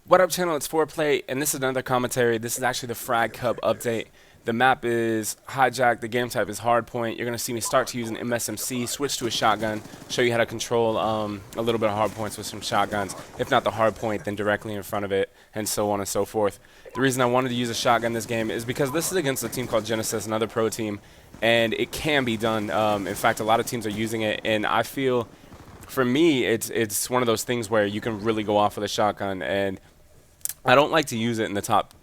What up, channel? It's Foreplayy, and this is another commentary. This is actually the Frag Cup update. The map is Hijacked, the game type is HardPoint. You're going to see me start to use an MSMC, switch to a shotgun, show you how to control a little bit of hardpoints with some shotguns. If not the hardpoint, then directly in front of it, and so on and so forth. The reason I wanted to use a shotgun this game is because this is against a team called GnS, another pro team, and it can be done. In fact, a lot of teams are using it, and I feel, for me, it's one of those things where you can really go off with a shotgun, and I don't like to use it in the top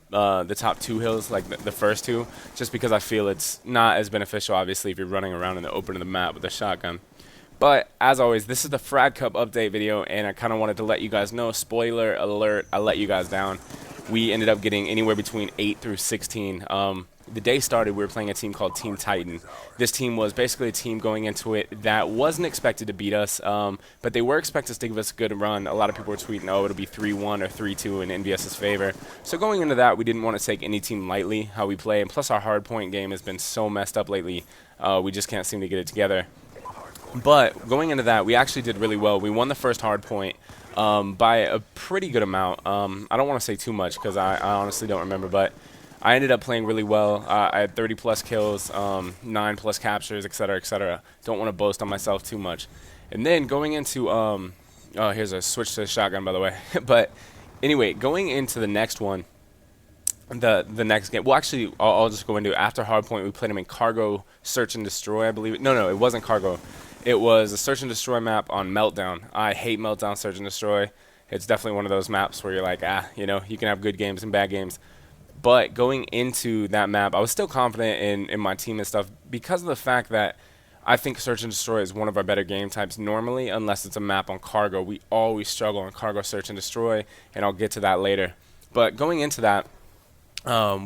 two hills, like the first two, just because I feel it's not as beneficial, obviously, if you're running around in the open of the map with a shotgun. But, as always, this is the Frag Cup update video, and I kind of wanted to let you guys know, spoiler alert, I let you guys down. We ended up getting anywhere between 8 through 16. The day started, we were playing a team called Team Titan. This team was basically a team going into it that wasn't expected to beat us, but they were expected to give us a good run. A lot of people were tweeting, oh, it'll be 3-1 or 3-2 in NBS's favor. So going into that, we didn't want to take any team lightly, how we play, and plus our hardpoint game has been so messed up lately, we just can't seem to get it together. But going into that, we actually did really well. We won the first hardpoint by a pretty good amount. I don't want to say too much because I honestly don't remember, but I ended up playing really well. I had 30 plus kills, 9 plus captures, etc., etc. Don't want to boast on myself too much. And then going into, oh, here's a switch to the shotgun, by the way. But anyway, going into the next one, the next game. Well, actually, I'll just go into it. After hardpoint, we played him in Cargo Search and Destroy, I believe. No, it wasn't Cargo. It was a Search and Destroy map on Meltdown. I hate Meltdown Search and Destroy. It's definitely one of those maps where you're like, you know, you can have good games and bad games. But going into that map, I was still confident in my team and stuff because of the fact that I think Search and Destroy is one of our better game types normally, unless it's a map on Cargo. We always struggle on Cargo Search and Destroy, and I'll get to that later. But going into that,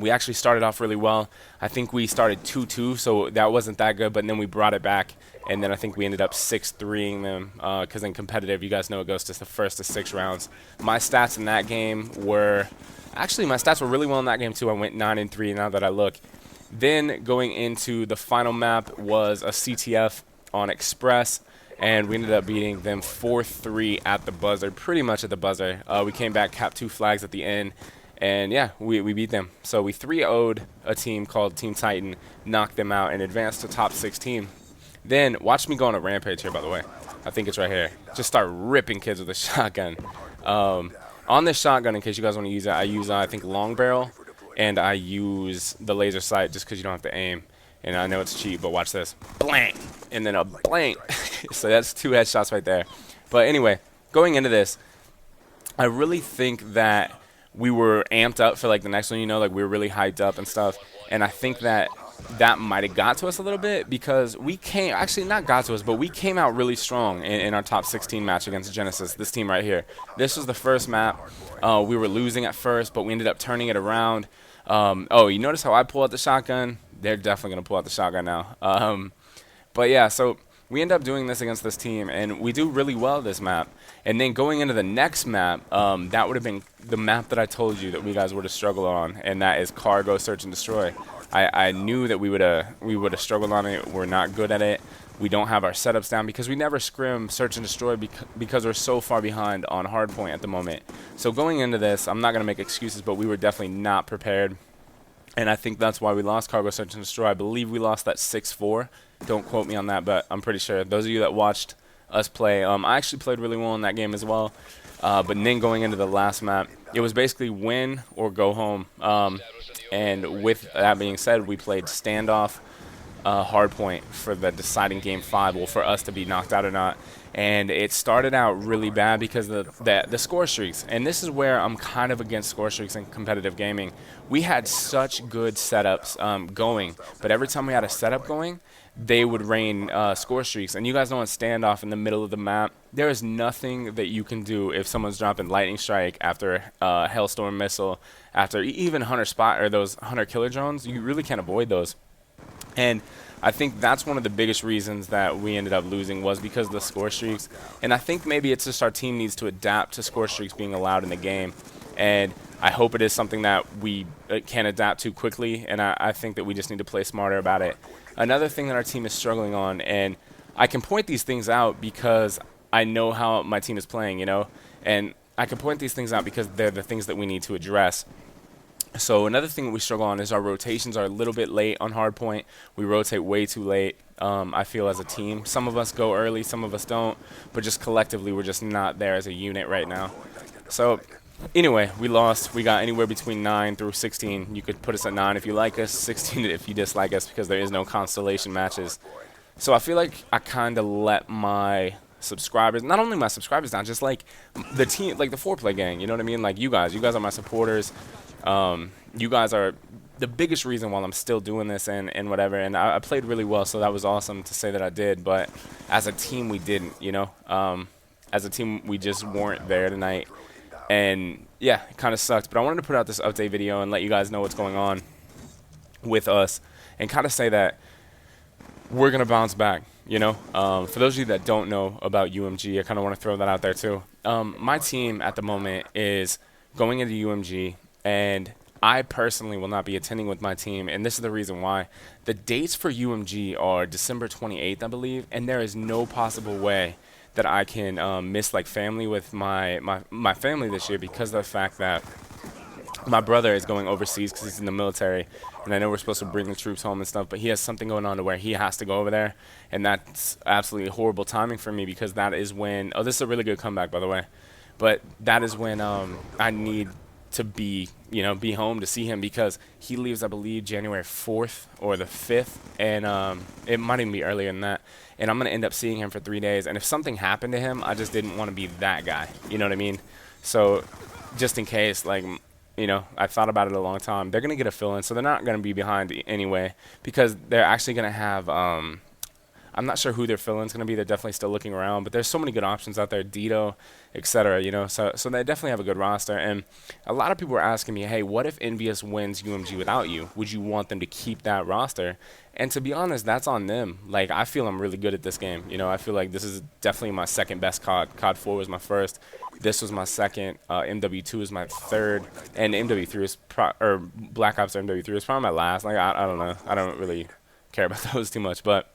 we actually started off really well. I think we started 2-2, so that wasn't that good, but then we brought it back, and then I think we ended up 6-3ing them, because in competitive, you guys know it goes to the first to 6 rounds. My stats in that game were... Actually, my stats were really well in that game, too. I went 9-3 now that I look. Then going into the final map was a CTF on Express, and we ended up beating them 4-3 at the buzzer, pretty much at the buzzer. We came back, capped 2 flags at the end, and yeah, we beat them. So we 3-0'd a team called Team Titan, knocked them out, and advanced to top 16. Then, watch me go on a rampage here, by the way. I think it's right here. Just start ripping kids with a shotgun. On this shotgun, in case you guys want to use it, I use, I think, long barrel, and I use the laser sight just because you don't have to aim. And I know it's cheap, but watch this. Blank! And then a blank. So that's 2 headshots right there. But anyway, going into this, I really think that we were amped up for, like, the next one, you know, like, we were really hyped up and stuff. And I think that might have got to us a little bit because we came, actually not got to us, but we came out really strong in our top 16 match against GnS, this team right here. This was the first map. We were losing at first, but we ended up turning it around. Oh, you notice how I pull out the shotgun? They're definitely going to pull out the shotgun now. But yeah, so we end up doing this against this team, and we do really well this map. And then going into the next map, that would have been the map that I told you that we guys were to struggle on, and that is Cargo Search and Destroy. I knew that we would have struggled on it. We're not good at it. We don't have our setups down because we never scrim Search and Destroy because we're so far behind on hardpoint at the moment. So going into this, I'm not going to make excuses, but we were definitely not prepared. And I think that's why we lost Cargo Search and Destroy. I believe we lost that 6-4. Don't quote me on that, but I'm pretty sure. Those of you that watched us play, I actually played really well in that game as well. But then going into the last map, it was basically win or go home. And with that being said, we played standoff hardpoint for the deciding game 5, well, for us to be knocked out or not. And it started out really bad because of the score streaks. And this is where I'm kind of against score streaks in competitive gaming. We had such good setups going, but every time we had a setup going, they would rain score streaks. And you guys know in standoff in the middle of the map, there is nothing that you can do if someone's dropping lightning strike after hailstorm missile, after even hunter spot or those hunter killer drones. You really can't avoid those. And I think that's one of the biggest reasons that we ended up losing was because of the score streaks. And I think maybe it's just our team needs to adapt to score streaks being allowed in the game. and I hope it is something that we can adapt to quickly, and I think that we just need to play smarter about it. Another thing that our team is struggling on, and I can point these things out because I know how my team is playing, you know, and I can point these things out because they're the things that we need to address. So another thing that we struggle on is our rotations are a little bit late on HardPoint. We rotate way too late, I feel, as a team. Some of us go early, some of us don't, but just collectively we're just not there as a unit right now. So anyway, we lost. We got anywhere between 9 through 16. You could put us at 9 if you like us, 16 if you dislike us, because there is no constellation matches. So I feel like I kind of let my subscribers, not only my subscribers down, just like the team, like the Foreplayy gang, you know what I mean? Like you guys are my supporters. You guys are the biggest reason why I'm still doing this and whatever. And I played really well, so that was awesome to say that I did. But as a team, we didn't, you know? As a team, we just weren't there tonight. And yeah, it kind of sucked. But I wanted to put out this update video and let you guys know what's going on with us and kind of say that we're going to bounce back, you know. For those of you that don't know about UMG, I kind of want to throw that out there too. My team at the moment is going into UMG, and I personally will not be attending with my team, and this is the reason why. The dates for UMG are December 28th, I believe, and there is no possible way that I can miss like family with my family this year because of the fact that my brother is going overseas because he's in the military, and I know we're supposed to bring the troops home and stuff, but he has something going on to where he has to go over there, and that's absolutely horrible timing for me because that is when, oh, this is a really good comeback, by the way, but that is when I need to be home to see him because he leaves, I believe, January 4th or the 5th, and it might even be earlier than that, and I'm going to end up seeing him for 3 days, and if something happened to him, I just didn't want to be that guy, you know what I mean? So just in case, like, you know, I've thought about it a long time. They're going to get a fill-in, so they're not going to be behind anyway because they're actually going to have I'm not sure who their fill-in's going to be. They're definitely still looking around, but there's so many good options out there, Dito, etc. You know, so they definitely have a good roster. And a lot of people were asking me, hey, what if Envious wins UMG without you? Would you want them to keep that roster? And to be honest, that's on them. Like, I feel I'm really good at this game. You know, I feel like this is definitely my second best COD. COD 4 was my first. This was my second. MW2 is my third. And MW3 is or Black Ops or MW3 is probably my last. Like, I don't know. I don't really care about those too much. But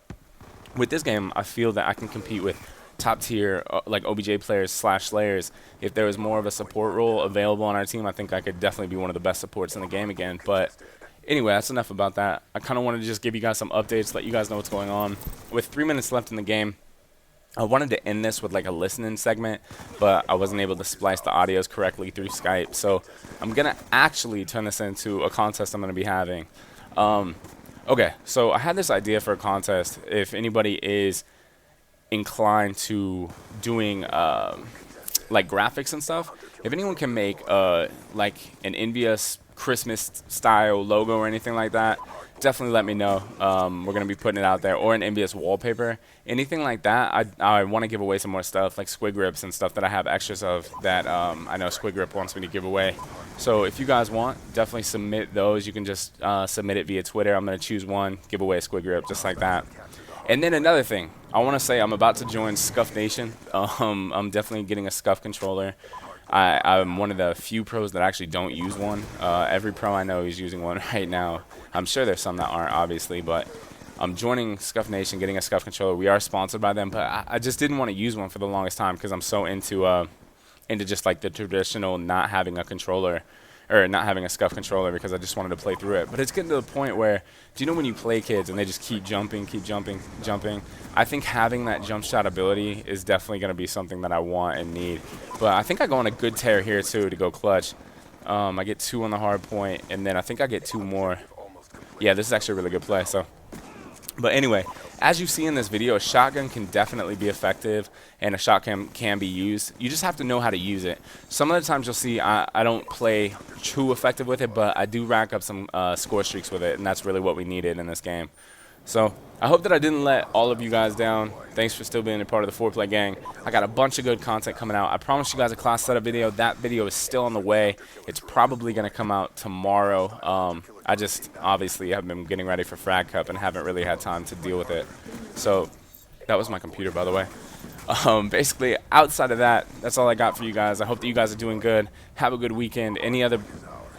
with this game, I feel that I can compete with top tier like OBJ players / Slayers. If there was more of a support role available on our team, I think I could definitely be one of the best supports in the game again. But anyway, that's enough about that. I kind of wanted to just give you guys some updates, let you guys know what's going on. With 3 minutes left in the game, I wanted to end this with like a listening segment, but I wasn't able to splice the audios correctly through Skype. So I'm going to actually turn this into a contest I'm going to be having. Okay, so I had this idea for a contest. If anybody is inclined to doing like graphics and stuff, if anyone can make like an Envious Christmas style logo or anything like that, definitely let me know. We're going to be putting it out there, or an Envious wallpaper, anything like that. I want to give away some more stuff like Squid Grips and stuff that I have extras of that I know Squid Grip wants me to give away. So if you guys want, definitely submit those. You can just submit it via Twitter. I'm going to choose one, give away a Squid Grip, just like that. And then another thing, I want to say I'm about to join Scuff Nation. I'm definitely getting a Scuff controller. I'm one of the few pros that actually don't use one. Every pro I know is using one right now. I'm sure there's some that aren't, obviously, but I'm joining Scuff Nation, getting a Scuff controller. We are sponsored by them, but I just didn't want to use one for the longest time because I'm so into just like the traditional not having a controller or not having a Scuff controller because I just wanted to play through it. But it's getting to the point where, do you know when you play kids and they just keep jumping, jumping? I think having that jump shot ability is definitely going to be something that I want and need. But I think I go on a good tear here too to go clutch. I get 2 on the hard point, and then I think I get 2 more. Yeah, this is actually a really good play. So, but anyway, as you see in this video, a shotgun can definitely be effective, and a shotgun can be used. You just have to know how to use it. Some of the times you'll see I don't play too effective with it, but I do rack up some score streaks with it, and that's really what we needed in this game. So I hope that I didn't let all of you guys down. Thanks for still being a part of the Foreplayy gang. I got a bunch of good content coming out. I promised you guys a class setup video. That video is still on the way. It's probably going to come out tomorrow. I just obviously have been getting ready for Frag Cup and haven't really had time to deal with it. So that was my computer, by the way. Basically, outside of that, that's all I got for you guys. I hope that you guys are doing good. Have a good weekend. Any other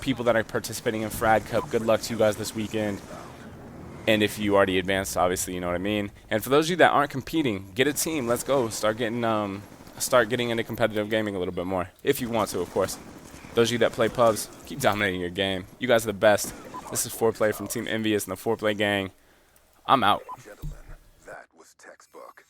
people that are participating in Frag Cup, good luck to you guys this weekend. And if you already advanced, obviously, you know what I mean. And for those of you that aren't competing, get a team. Let's go. Start getting into competitive gaming a little bit more, if you want to, of course. Those of you that play pubs, keep dominating your game. You guys are the best. This is Foreplayy from Team Envious and the Foreplayy gang. I'm out. Gentlemen, that was textbook.